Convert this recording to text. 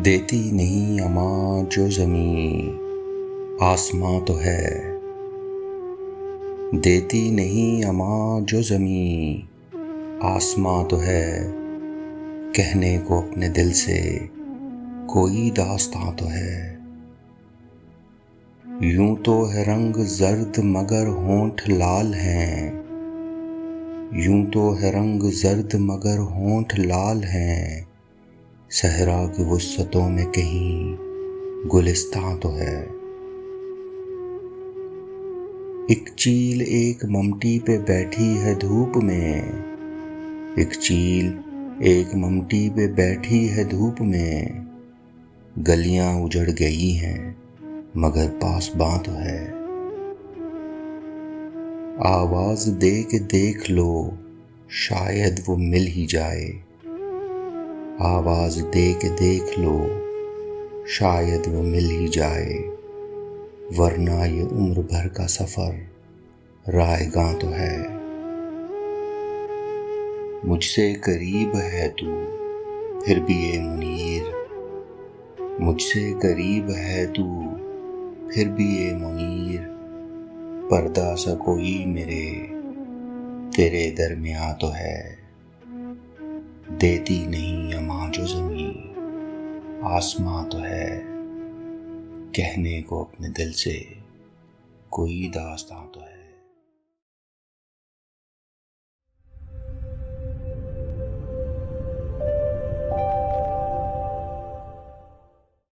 देती नहीं अमां जो ज़मीं आसमां तो है। देती नहीं अमां जो ज़मीं आसमां तो है। कहने को अपने दिल से कोई दास्तां तो है। यूं तो है रंग जर्द मगर होंठ लाल हैं। यूं तो है रंग जर्द मगर होंठ लाल हैं। सहरा की वुस्सतों में कहीं गुलिस्तां तो है। एक चील एक ममटी पे बैठी है धूप में। एक चील एक ममटी पे बैठी है धूप में। गलियां उजड़ गई हैं मगर पासबां तो है। आवाज दे के देख लो शायद वो मिल ही जाए। आवाज दे के देख लो शायद वो मिल ही जाए। वरना ये उम्र भर का सफर रायगां तो है। मुझसे करीब है तू फिर भी ये मुनीर। मुझसे करीब है तू फिर भी ये मुनीर। पर्दा सा कोई मेरे तेरे दरमियां तो है। देती नहीं अमां जो ज़मीं आसमां तो है। कहने को अपने दिल से कोई दास्तां तो है।